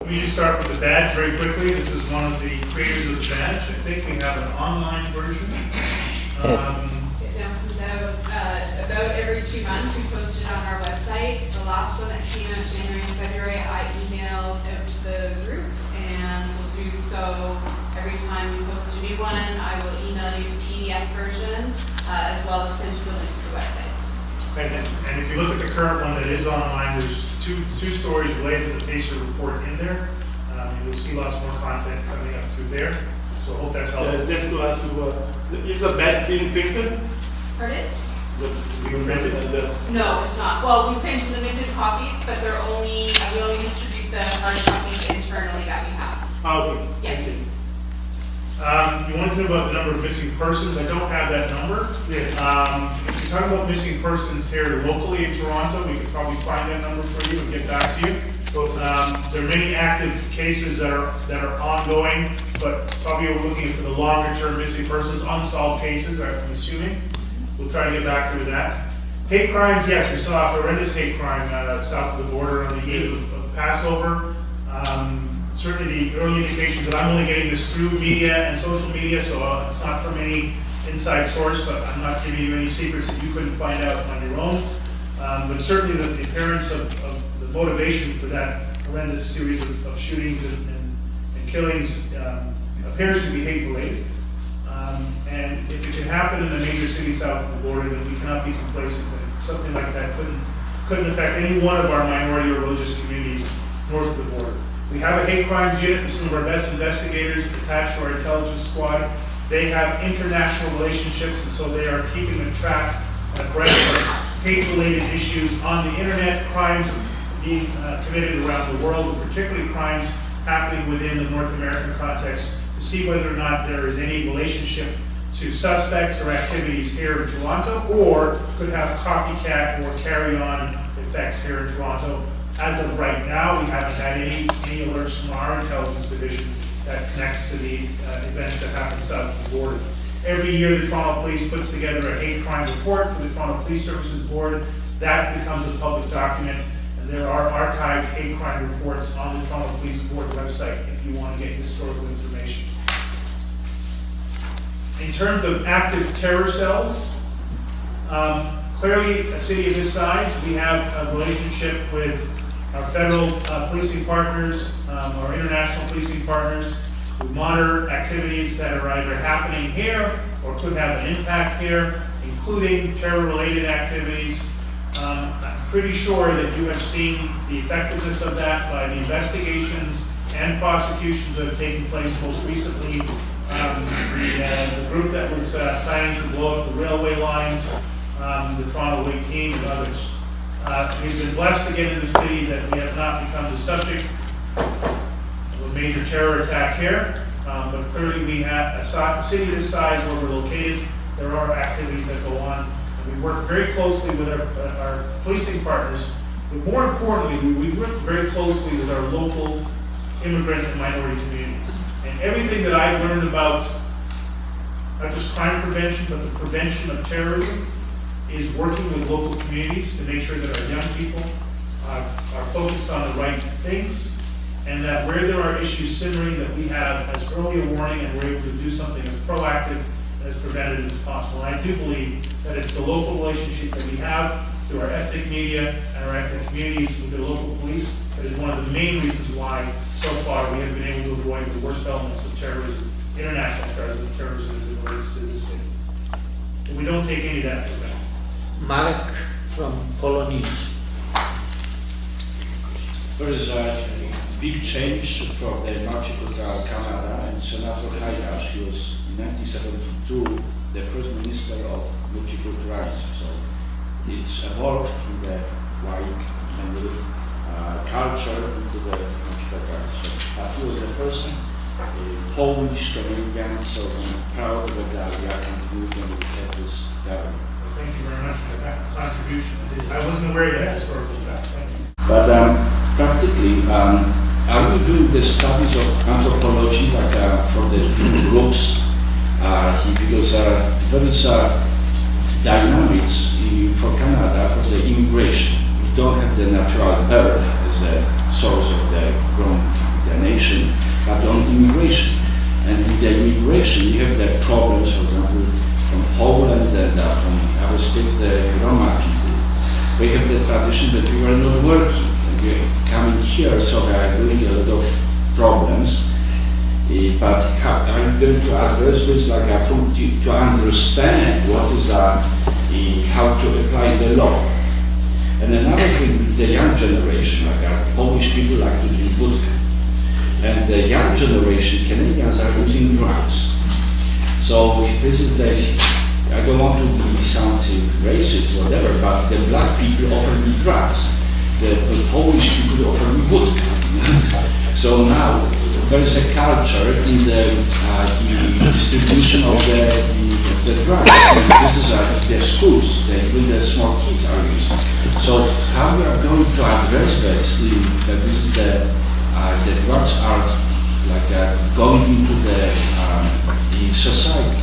Let me just start with the badge very quickly. This is one of the creators of the badge. I think we have an online version. It now comes out about every 2 months. We post it on our website. The last one that came out January and February, I emailed out to the group, and we'll do so every time we post a new one. I will email you the PDF version, as well as send you the link to the website. And if you look at the current one that is online, there's two stories related to the PACER report in there. You'll see lots more content coming up through there. So I hope that's helpful. Just to ask you, is the badge being printed? Pardon? Being printed? No, it's not. Well, we print limited copies, but we only distribute the hard copies internally that we have. Okay. Yeah. Thank you. You wanted to know about the number of missing persons. I don't have that number. If you're talking about missing persons here locally in Toronto, we could probably find that number for you and get back to you. There are many active cases that are ongoing, but probably we're looking for the longer term missing persons, unsolved cases, I'm assuming. We'll try to get back to that. Hate crimes, yes, we saw a horrendous hate crime south of the border on the eve of Passover. Certainly the early indications that I'm only getting this through media and social media, so it's not from any inside source. I'm not giving you any secrets that you couldn't find out on your own. But certainly the appearance of the motivation for that horrendous series of shootings and killings appears to be hate-related. And if it can happen in a major city south of the border, then we cannot be complacent that something like that couldn't affect any one of our minority or religious communities north of the border. We have a hate crimes unit with some of our best investigators attached to our intelligence squad. They have international relationships, and so they are keeping a track and abreast of hate-related issues on the internet, crimes being committed around the world, and particularly crimes happening within the North American context, to see whether or not there is any relationship to suspects or activities here in Toronto, or could have copycat or carry-on effects here in Toronto. As of right now, we haven't had any alerts from our intelligence division that connects to the events that happen south of the border. Every year, the Toronto Police puts together a hate crime report for the Toronto Police Services Board. That becomes a public document, and there are archived hate crime reports on the Toronto Police Board website if you want to get historical information. In terms of active terror cells, clearly, a city of this size, we have a relationship with our federal policing partners, our international policing partners, who monitor activities that are either happening here or could have an impact here, including terror-related activities. I'm pretty sure that you have seen the effectiveness of that by the investigations and prosecutions that have taken place most recently. The group that was planning to blow up the railway lines, the Toronto 18 and others. We've been blessed to get in the city that we have not become the subject of a major terror attack here, but clearly we have a city this size where we're located. There are activities that go on, and we work very closely with our policing partners, but more importantly, we work very closely with our local immigrant and minority communities. And everything that I've learned about not just crime prevention, but the prevention of terrorism, is working with local communities to make sure that our young people are focused on the right things, and that where there are issues simmering, that we have as early a warning and we're able to do something as proactive and as preventative as possible. And I do believe that it's the local relationship that we have through our ethnic media and our ethnic communities with the local police that is one of the main reasons why so far we have been able to avoid the worst elements of terrorism, international terrorism as it relates to this city. And we don't take any of that for granted. Marek from Polo News. There is a big change from the multicultural Canada, and Senator Hayas, he was in 1972 the first minister of multiculturalism. So it's evolved from the white and culture into the multiculturalism. So he was the first Polish Canadian, so I'm proud that we are contributing and we have this government. Thank you very much for that contribution. I wasn't aware of that historical fact. Thank you. But practically, are we doing the studies of anthropology, like for the different groups? Because there is dynamics for Canada for the immigration. We don't have the natural birth as a source of the growing immigration, but on immigration. And with the immigration, you have the problems, for example, from Poland and from our states, the Roma people. We have the tradition that we were not working, and we are coming here, so they are doing a lot of problems. But how I'm going to address this to understand what is how to apply the law. And another thing with the young generation, Polish people like to drink vodka. And the young generation, Canadians, are using drugs. So this is I don't want to be something racist, whatever, but the black people offer me drugs. The Polish people offer me vodka. So now there is a culture in the distribution of the drugs. And this is the schools, even the small kids are using. So how we are going to address this, that this is the drugs are going into the society.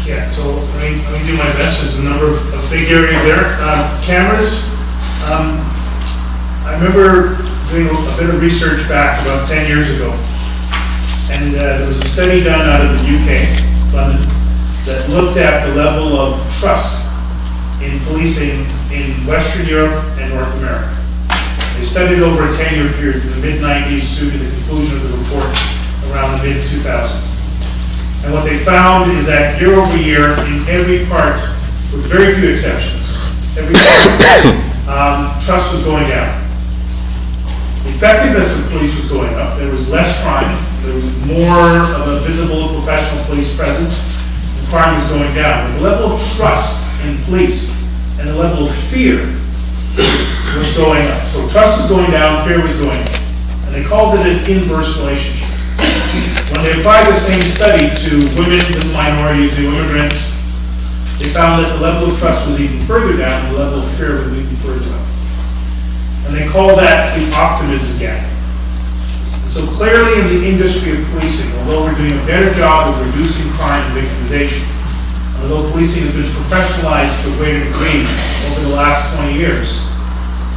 Yeah, so let me do my best. There's a number of big areas there. Cameras. I remember doing a bit of research back about 10 years ago, and there was a study done out of the UK, London, that looked at the level of trust in policing in Western Europe and North America. They studied over a 10-year period from the mid-90s through to the conclusion of the report around the mid-2000s. And what they found is that year over year, in every part, with very few exceptions, every part, trust was going down. The effectiveness of police was going up. There was less crime. There was more of a visible professional police presence. And crime was going down. But the level of trust in police and the level of fear was going up. So trust was going down, fear was going up. And they called it an inverse relationship. When they applied the same study to women with minorities, new immigrants, they found that the level of trust was even further down, the level of fear was even further up. And they call that the optimism gap. So clearly in the industry of policing, although we're doing a better job of reducing crime and victimization, although policing has been professionalized to a greater degree over the last 20 years,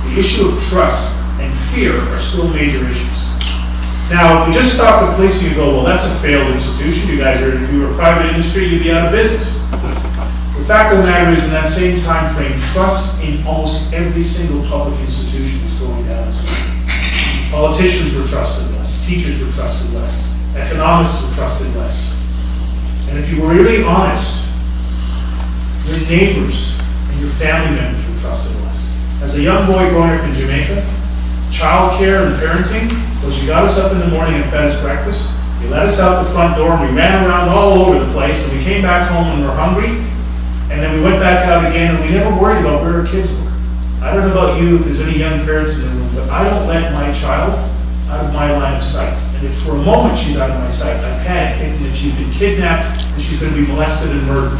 the issue of trust and fear are still major issues. Now, if we just stop the policing and go, well, that's a failed institution, you guys are, if you were a private industry, you'd be out of business. The fact of the matter is, in that same time frame, trust in almost every single public institution is going down as well. Politicians were trusted less, teachers were trusted less, economists were trusted less. And if you were really honest, your neighbors and your family members were trusted less. As a young boy growing up in Jamaica, child care and parenting was you got us up in the morning and fed us breakfast, you let us out the front door and we ran around all over the place and we came back home when we were hungry, and then we went back out again and we never worried about where our kids were. I don't know about you, if there's any young parents in the room, but I don't let my child out of my line of sight. And if for a moment she's out of my sight, I panic thinking that she's been kidnapped and she's going to be molested and murdered.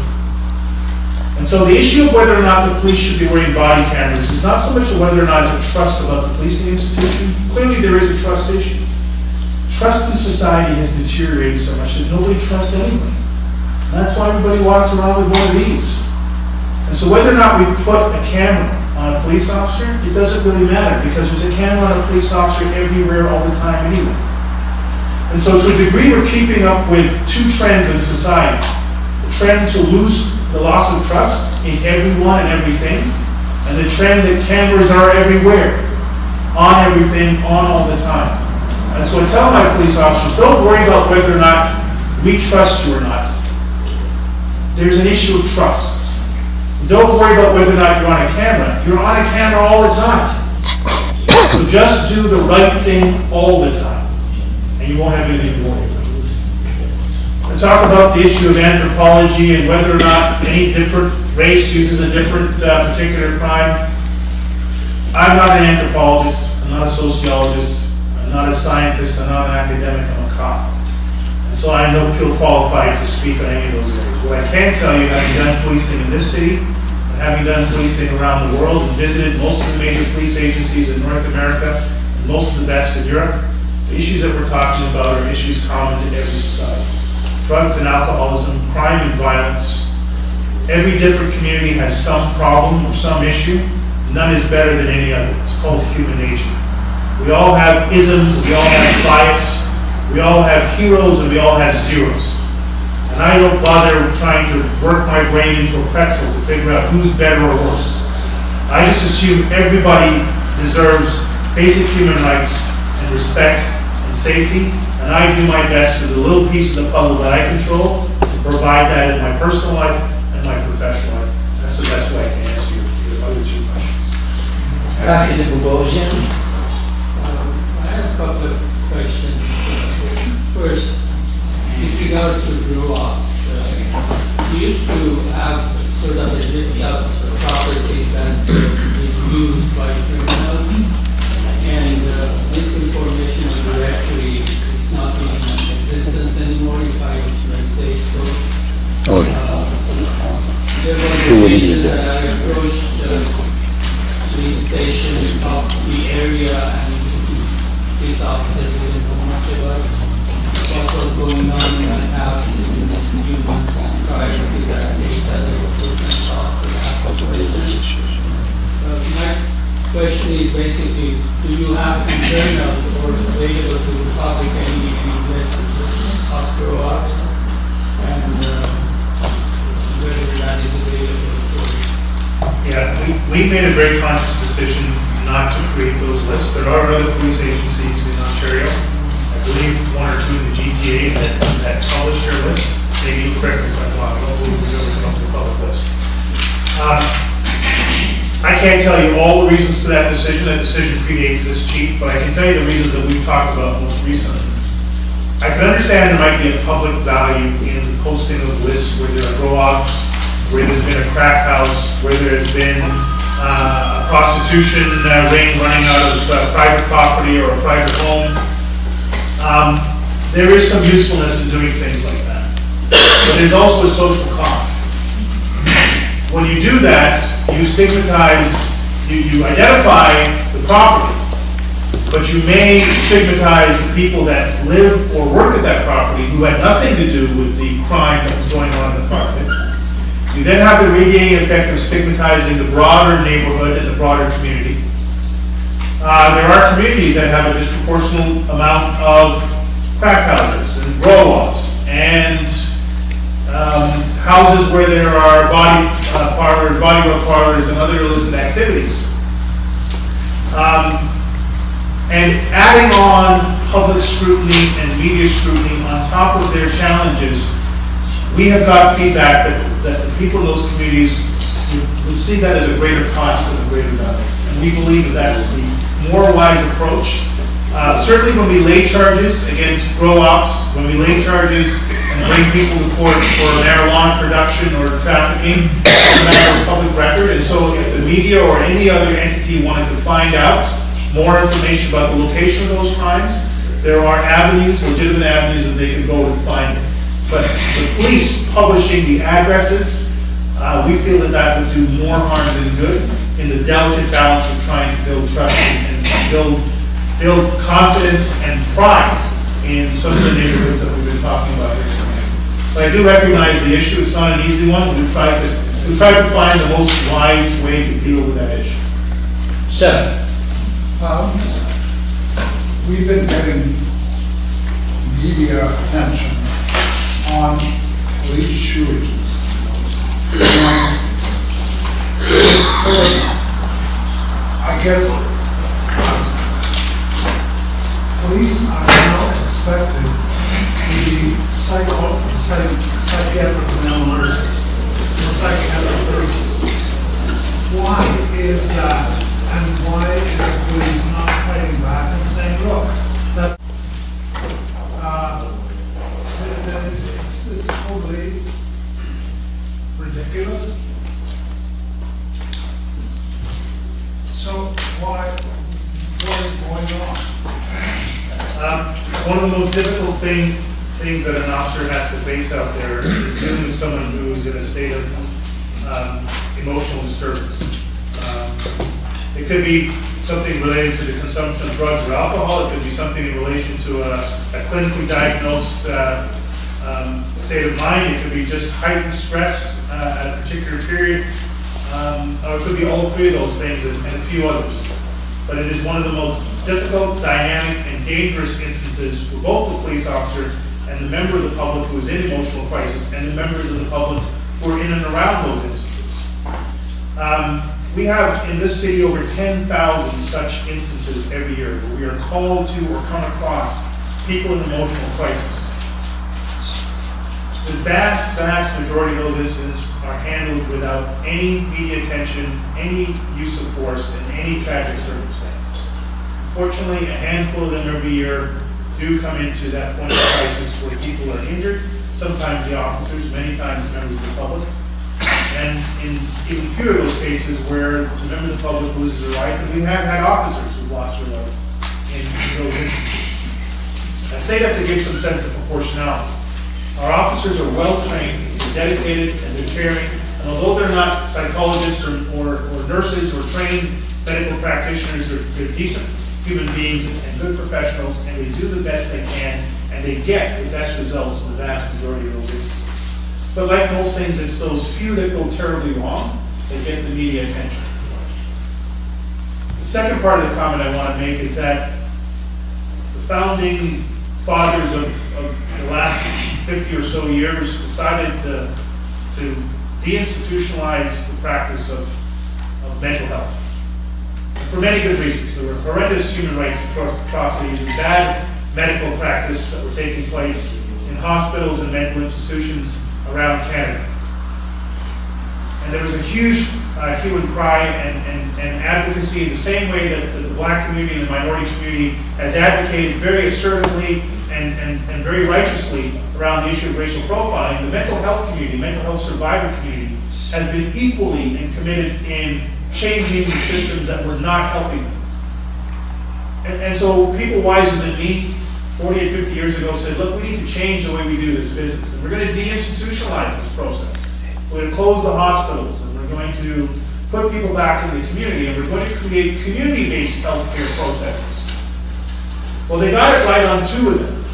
And so the issue of whether or not the police should be wearing body cameras is not so much whether or not it's a trust about the policing institution. Clearly there is a trust issue. Trust in society has deteriorated so much that nobody trusts anyone. And that's why everybody walks around with one of these. And so whether or not we put a camera on a police officer, it doesn't really matter because there's a camera on a police officer everywhere all the time anyway. And so to a degree we're keeping up with two trends in society. The trend to lose the loss of trust in everyone and everything, and the trend that cameras are everywhere, on everything, on all the time. And so I tell my police officers, don't worry about whether or not we trust you or not. There's an issue of trust. Don't worry about whether or not you're on a camera. You're on a camera all the time. So just do the right thing all the time, and you won't have anything to worry about. I talk about the issue of anthropology and whether or not any different race uses a different particular crime. I'm not an anthropologist, I'm not a sociologist, I'm not a scientist, I'm not an academic, I'm a cop. And so I don't feel qualified to speak on any of those areas. What I can tell you, having done policing in this city, and having done policing around the world, and visited most of the major police agencies in North America, and most of the best in Europe, the issues that we're talking about are issues common to every society. Drugs and alcoholism, crime and violence. Every different community has some problem or some issue. None is better than any other. It's called human nature. We all have isms, we all have bias, We all have heroes and we all have zeros. And I don't bother trying to work my brain into a pretzel to figure out who's better or worse. I just assume everybody deserves basic human rights and respect and safety, and I do my best to the little piece of the puzzle that I control to provide that in my personal life and my professional life. That's the best way I can answer your other two questions. Dr. Bogosian. I have a couple of questions. First, with regards to grow-ups, we used to have sort of a list of properties that is used by criminals, and this information on the directory is not in existence anymore, if I may say so. There was occasions that I approached the police station of the area, and these officers didn't know much about what was going on in my house in the few months prior to that date that I was looking for that question. My question is basically, do you have internal or available to the public any list of grow-ups, and whether that is available for? Yeah, we made a very conscious decision not to create those lists. There are other police agencies in Ontario, I believe one or two in the GTA that publish their lists. Maybe correct me if I'm wrong, I don't believe we've ever come to a public list. I can't tell you all the reasons for that decision. That decision predates this chief, but I can tell you the reasons that we've talked about most recently. I can understand there might be a public value in the posting of lists where there are grow-ups, where there's been a crack house, where there's been a prostitution ring running out of private property or a private home. There is some usefulness in doing things like that. But there's also a social cost. When you do that, you stigmatize, you identify the property, but you may stigmatize the people that live or work at that property who had nothing to do with the crime that was going on in the property. You then have the radiating effect of stigmatizing the broader neighborhood and the broader community. There are communities that have a disproportionate amount of crack houses and grow-ups and houses where there are body parlors, body rub parlors, and other illicit activities. And adding on public scrutiny and media scrutiny on top of their challenges, we have got feedback that the people in those communities would see that as a greater cost and a greater value. And we believe that that's the more wise approach. Certainly when we lay charges against grow-ups, when we lay charges and bring people to court for marijuana production or trafficking, it's a matter of public record. And so if the media or any other entity wanted to find out more information about the location of those crimes, there are avenues, legitimate avenues that they can go and find it. But the police publishing the addresses, we feel that that would do more harm than good in the delicate balance of trying to build trust and build confidence and pride in some of the neighborhoods that we've been talking about here tonight. But I do recognize the issue. It's not an easy one. We've tried to find the most wise way to deal with that issue. Sir. We've been getting media attention on police shootings. I guess police are now expected to be psychiatric mental nurses and psychiatric nurses. Why is that? And why is the police not fighting back and saying, look, that it's totally ridiculous. So what is going on? One of the most difficult things that an officer has to face out there is dealing with someone who's in a state of emotional disturbance. It could be something related to the consumption of drugs or alcohol. It could be something in relation to a clinically diagnosed state of mind. It could be just heightened stress at a particular period. Or it could be all three of those things and a few others. But it is one of the most difficult, dynamic, and and dangerous instances for both the police officer and the member of the public who is in emotional crisis, and the members of the public who are in and around those instances. We have in this city over 10,000 such instances every year where we are called to or come across people in emotional crisis. The vast, vast majority of those incidents are handled without any media attention, any use of force, and any tragic circumstances. Unfortunately, a handful of them every year do come into that point of crisis where people are injured, sometimes the officers, many times members of the public, and in even fewer of those cases where the member of the public loses their life, and we have had officers who've lost their life in those instances. I say that to give some sense of proportionality. Our officers are well trained, they're dedicated, and they're caring, and although they're not psychologists or nurses or trained medical practitioners, they're decent human beings and good professionals, and they do the best they can, and they get the best results in the vast majority of those instances. But like most things, it's those few that go terribly wrong that get the media attention. The second part of the comment I want to make is that the founding fathers of the last 50 or so years decided to deinstitutionalize the practice of mental health. And for many good reasons. There were horrendous human rights atrocities and bad medical practice that were taking place in hospitals and mental institutions around Canada. And there was a huge hue and cry and advocacy in the same way that the black community and the minority community has advocated very assertively and very righteously around the issue of racial profiling. The mental health community, mental health survivor community, has been equally and committed in changing the systems that were not helping them. And so people wiser than me 40 and 50 years ago said, look, we need to change the way we do this business. And we're going to deinstitutionalize this process. We're going to close the hospitals, and we're going to put people back in the community, and we're going to create community-based healthcare processes. Well, they got it right on two of them.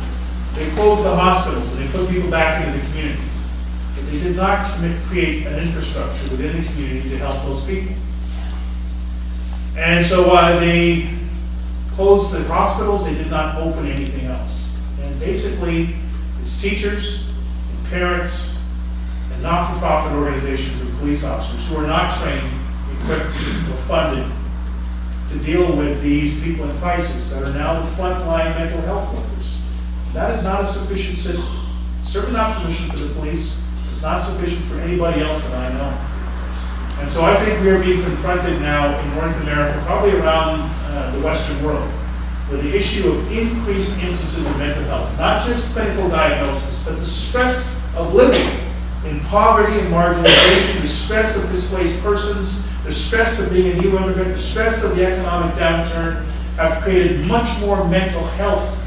They closed the hospitals, and they put people back into the community. But they did not create an infrastructure within the community to help those people. And so they closed the hospitals, they did not open anything else. And basically, it's teachers, and parents, and not-for-profit organizations and police officers who are not trained, equipped, or funded to deal with these people in crisis that are now the frontline mental health workers. That is not a sufficient system. It's certainly not sufficient for the police. It's not sufficient for anybody else that I know. And so I think we are being confronted now in North America, probably around the Western world, with the issue of increased instances of mental health, not just clinical diagnosis, but the stress of living in poverty and marginalization, the stress of displaced persons, the stress of being a new immigrant, the stress of the economic downturn have created much more mental health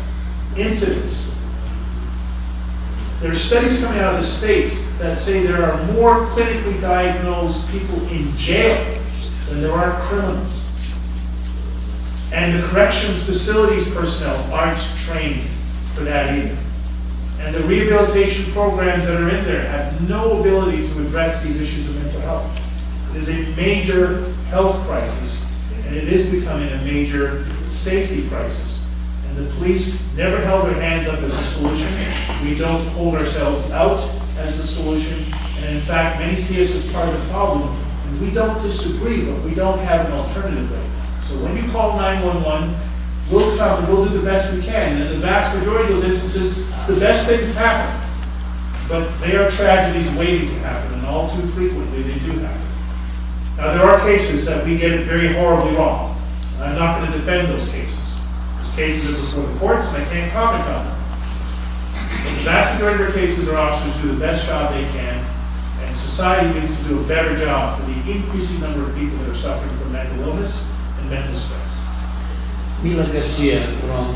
incidents. There are studies coming out of the States that say there are more clinically diagnosed people in jail than there are criminals. And the corrections facilities personnel aren't trained for that either. And the rehabilitation programs that are in there have no ability to address these issues of mental health. It is a major health crisis, and it is becoming a major safety crisis. And the police never held their hands up as a solution. We don't hold ourselves out as the solution. And in fact, many see us as part of the problem. And we don't disagree, but we don't have an alternative right now. So when you call 911, we'll come and we'll do the best we can. And in the vast majority of those instances, the best things happen. But they are tragedies waiting to happen, and all too frequently they do happen. Now there are cases that we get it very horribly wrong. I'm not going to defend those cases. Those cases are before the courts, and I can't comment on them. But the vast majority of our cases, our officers do the best job they can, and society needs to do a better job for the increasing number of people that are suffering from mental illness and mental stress. Mila Garcia from